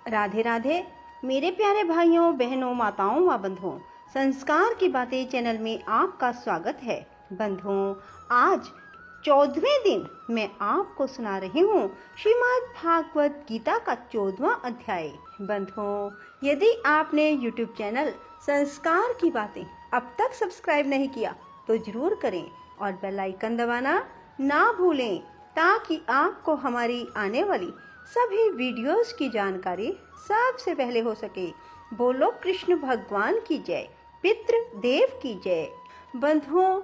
राधे राधे मेरे प्यारे भाइयों बहनों माताओं व बंधुओं, संस्कार की बातें चैनल में आपका स्वागत है। बंधुओं, आज 14वें दिन मैं आपको सुना रही हूँ श्रीमद् भागवत गीता का 14वां अध्याय। बंधुओं, यदि आपने YouTube चैनल संस्कार की बातें अब तक सब्सक्राइब नहीं किया तो जरूर करें और बेल आइकन दबाना ना भूलें ताकि आपको हमारी आने वाली सभी वीडियोस की जानकारी सबसे पहले हो सके। बोलो कृष्ण भगवान की जय, पितृ देव की जय। बंधुओं,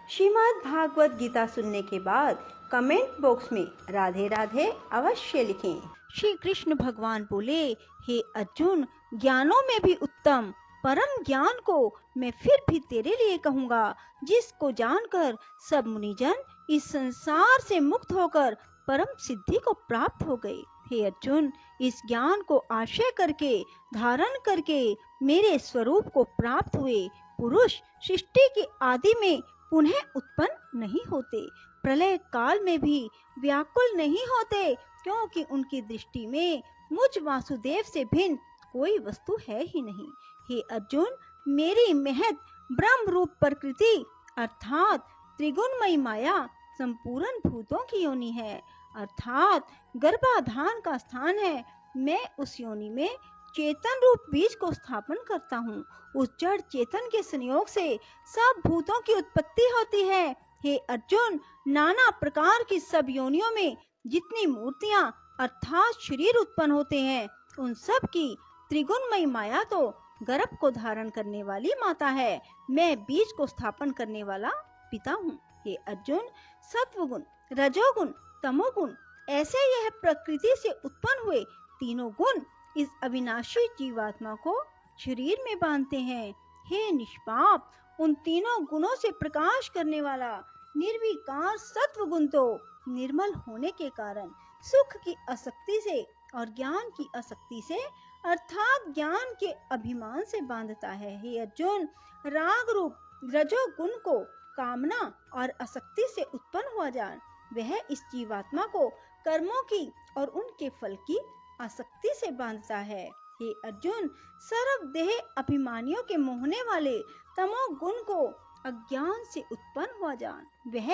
श्रीमद् भागवत गीता सुनने के बाद कमेंट बॉक्स में राधे राधे अवश्य लिखें। श्री कृष्ण भगवान बोले, हे अर्जुन, ज्ञानों में भी उत्तम परम ज्ञान को मैं फिर भी तेरे लिए कहूँगा, जिसको जानकर सब मुनिजन इस संसार से मुक्त होकर परम सिद्धि को प्राप्त हो गए। हे अर्जुन, इस ज्ञान को आश्रय करके धारण करके मेरे स्वरूप को प्राप्त हुए पुरुष सृष्टि की आदि में पुनः उत्पन्न नहीं होते, प्रलय काल में भी व्याकुल नहीं होते, क्योंकि उनकी दृष्टि में मुझ वासुदेव से भिन्न कोई वस्तु है ही नहीं। हे अर्जुन, मेरी महत ब्रह्म रूप प्रकृति अर्थात त्रिगुणमयी माया संपूर्ण भूतों की योनि है, अर्थात गर्भाधान का स्थान है। मैं उस योनि में चेतन रूप बीज को स्थापन करता हूँ। उस जड़ चेतन के संयोग से सब भूतों की उत्पत्ति होती है। हे अर्जुन, नाना प्रकार की सब योनियों में जितनी मूर्तियां अर्थात शरीर उत्पन्न होते हैं, उन सब की त्रिगुणमयी माया तो गर्भ को धारण करने वाली माता है। मैं बीज को स्थापन करने वाला पिता हूँ। हे अर्जुन, सत्वगुण, रजोगुण, तमोगुण ऐसे यह प्रकृति से उत्पन्न हुए तीनों गुण इस अविनाशी जीवात्मा को शरीर में बांधते हैं। हे निष्पाप, उन तीनों गुणों से प्रकाश करने वाला निर्विकार सत्व गुण तो निर्मल होने के कारण सुख की आसक्ति से और ज्ञान की आसक्ति से अर्थात ज्ञान के अभिमान से बांधता है। हे अर्जुन, राग रूप रजोगुण को कामना और आसक्ति से उत्पन्न हुआ जान वह इस जीवात्मा को कर्मों की और उनके फल की आसक्ति से बांधता है। हे अर्जुन, सर्व देह अभिमानियों के मोहने वाले तमोगुण को अज्ञान से उत्पन्न हुआ जान वह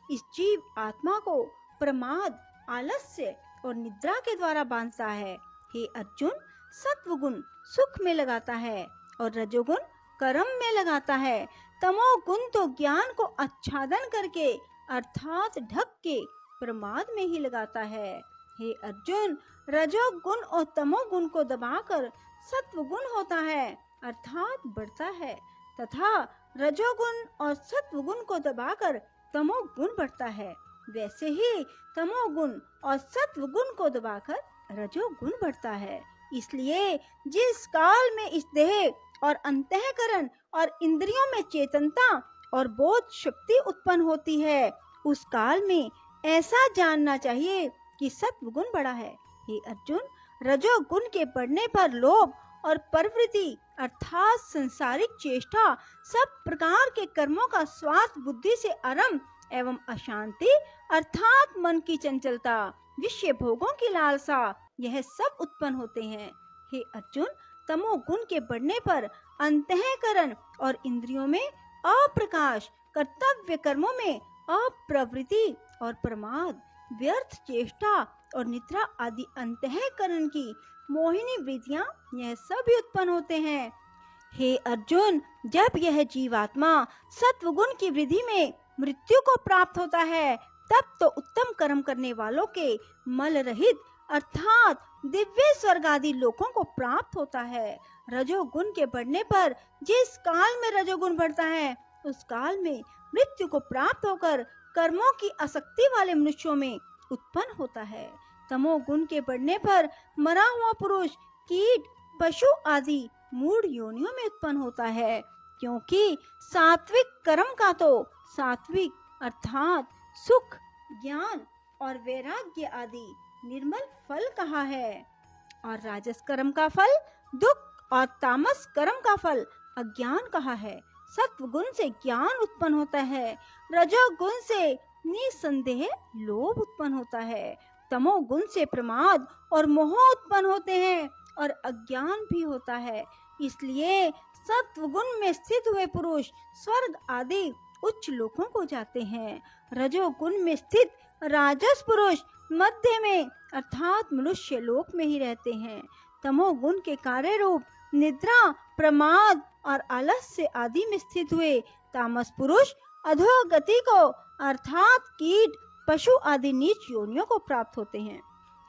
इस जीव आत्मा को प्रमाद, आलस्य और निद्रा के द्वारा बांधता है। हे अर्जुन, सत्वगुण सुख में लगाता है और रजोगुण कर्म में लगाता है। तमोगुण तो ज्ञान को आच्छादन करके अर्थात ढक के प्रमाद में ही लगाता है। हे अर्जुन, रजोगुण और तमोगुण को दबाकर सत्वगुण होता है अर्थात बढ़ता है, तथा रजोगुण और सत्वगुण को दबाकर तमोगुण बढ़ता है। वैसे ही तमोगुण और सत्वगुण को दबाकर रजोगुण बढ़ता है। इसलिए जिस काल में इस देह और अंतःकरण और इंद्रियों में चेतनता और बोध शक्ति उत्पन्न होती है, उस काल में ऐसा जानना चाहिए कि सत्वगुण बढ़ा है। हे अर्जुन, रजोगुण के बढ़ने पर लोभ और प्रवृत्ति अर्थात संसारिक चेष्टा सब प्रकार के कर्मों का स्वार्थ बुद्धि से आरंभ एवं अशांति अर्थात मन की चंचलता, विषय भोगों की लालसा, यह सब उत्पन्न होते हैं। हे अर्जुन, तमोगुण के बढ़ने पर अंतःकरण और इंद्रियों में अप्रकाश, कर्तव्य कर्मों में अप्रवृत्ति और प्रमाद, व्यर्थ चेष्टा और निद्रा आदि अंतःकरण की मोहिनी वृत्तियां यह सभी उत्पन्न होते हैं। हे अर्जुन, जब यह जीवात्मा सत्वगुण की वृद्धि में मृत्यु को प्राप्त होता है, तब तो उत्तम कर्म करने वालों के मल रहित अर्थात दिव्य स्वर्ग आदि लोकों को प्राप्त होता है। रजोगुण के बढ़ने पर जिस काल में रजोगुण बढ़ता है, उस काल में मृत्यु को प्राप्त होकर कर्मों की आसक्ति वाले मनुष्यों में उत्पन्न होता है। तमोगुण के बढ़ने पर मरा हुआ पुरुष कीट, पशु आदि मूढ़ योनियों में उत्पन्न होता है, क्योंकि सात्विक कर्म का तो सात्विक अर्थात सुख, ज्ञान और वैराग्य आदि निर्मल फल कहा है, और राजस कर्म का फल दुख और तामस कर्म का फल अज्ञान कहा है। सत्वगुण से ज्ञान उत्पन्न होता है, रजोगुण से निसंदेह लोभ उत्पन्न होता है, तमोगुण से प्रमाद और मोह उत्पन्न होते हैं, और अज्ञान भी होता है। इसलिए सत्वगुण में स्थित हुए पुरुष स्वर्ग आदि उच्च लोकों को जाते हैं। रजोगुण में स्थित राजस पुरुष मध्य में अर्थात मनुष्य लोक में ही रहते हैं। तमोगुण के कार्य रूप निद्रा, प्रमाद और आलस्य आदि में स्थित हुए तामस पुरुष अधोगति को अर्थात कीट, पशु आदि नीच योनियों को प्राप्त होते हैं।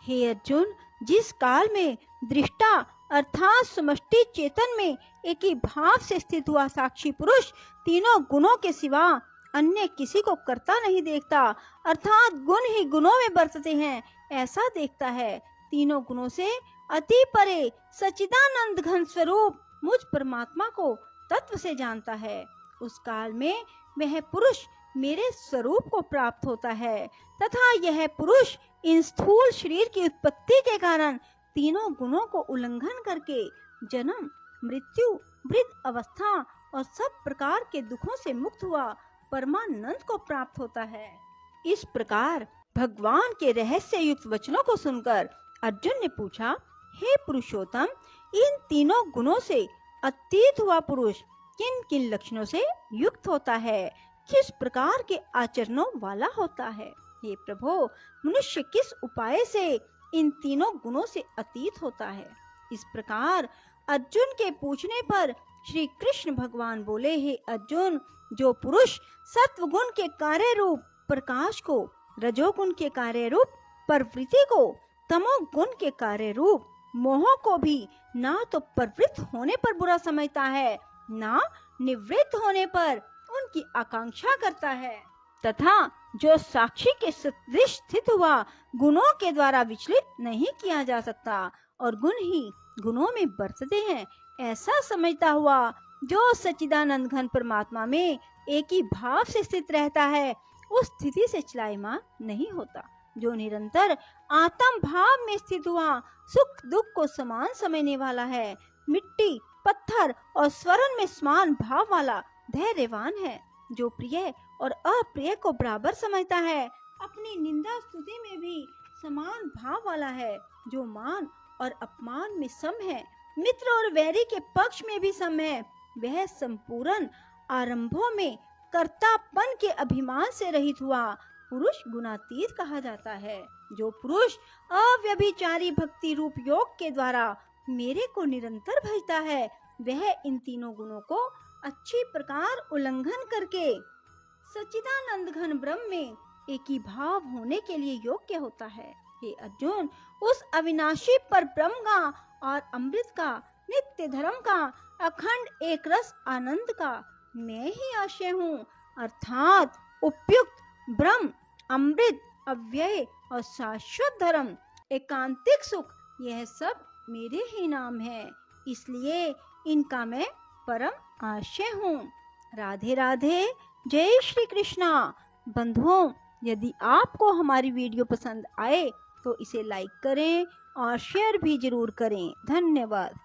हे अर्जुन, जिस काल में दृष्टा अर्थात समष्टि चेतन में एक ही भाव से स्थित हुआ साक्षी पुरुष तीनों गुणों के सिवा अन्य किसी को करता नहीं देखता, अर्थात गुण ही गुणों में बरतते हैं, ऐसा देखता है। तीनों गुणों से अति परे सच्चिदानंद घन स्वरूप मुझ परमात्मा को तत्व से जानता है। उस काल में वह पुरुष मेरे स्वरूप को प्राप्त होता है तथा यह पुरुष इन स्थूल शरीर की उत्पत्ति के कारण तीनों गुणों को उल्लंघन करके जन्म, मृत्यु, वृद्ध अवस्था और सब प्रकार के दुखों से मुक्त हुआ परमानंद को प्राप्त होता है। इस प्रकार भगवान के रहस्य युक्त वचनों को सुनकर अर्जुन ने पूछा, हे पुरुषोत्तम, इन तीनों गुणों से अतीत हुआ पुरुष किन किन लक्षणों से युक्त होता है, किस प्रकार के आचरणों वाला होता है? हे प्रभु, मनुष्य किस उपाय से इन तीनों गुणों से अतीत होता है? इस प्रकार अर्जुन के पूछने पर श्री कृष्ण भगवान बोले, हे अर्जुन, जो पुरुष सत्वगुण के कार्य रूप प्रकाश को, रजोगुण के कार्य रूप प्रवृत्ति को, तमोगुण के कार्य रूप मोह को भी ना तो प्रवृत्त होने पर बुरा समझता है, ना निवृत्त होने पर उनकी आकांक्षा करता है, तथा जो साक्षी के सदृश स्थित हुआ गुणों के द्वारा विचलित नहीं किया जा सकता और गुण ही गुणों में बरतते हैं, ऐसा समझता हुआ जो सच्चिदानंद घन परमात्मा में एक ही भाव से स्थित रहता है, उस स्थिति से चलायमान नहीं होता। जो निरंतर आत्म भाव में स्थित हुआ सुख दुख को समान समझने वाला है, मिट्टी, पत्थर और स्वर्ण में समान भाव वाला धैर्यवान है, जो प्रिय और अप्रिय को बराबर समझता है, अपनी निंदा स्तुति में भी समान भाव वाला है, जो मान और अपमान में सम है, मित्र और वैरी के पक्ष में भी सम है, वह संपूर्ण आरंभों में कर्तापन के अभिमान से रहित हुआ पुरुष गुणातीत कहा जाता है। जो पुरुष अव्यभिचारी भक्ति रूप योग के द्वारा मेरे को निरंतर भजता है, वह इन तीनों गुणों को अच्छी प्रकार उल्लंघन करके सच्चिदानंद घन ब्रह्म में एक ही भाव होने के लिए योग्य होता है। हे अर्जुन, उस अविनाशी पर ब्रह्म का और अमृत का, नित्य धर्म का, अखंड एक रस आनंद का मैं ही आशय हूँ, अर्थात उपयुक्त ब्रह्म, अमृत, अव्यय और शाश्वत धर्म, एकांतिक सुख, यह सब मेरे ही नाम है, इसलिए इनका मैं परम आशय हूँ। राधे राधे, जय श्री कृष्णा। बंधुओं, यदि आपको हमारी वीडियो पसंद आए तो इसे लाइक करें और शेयर भी जरूर करें। धन्यवाद।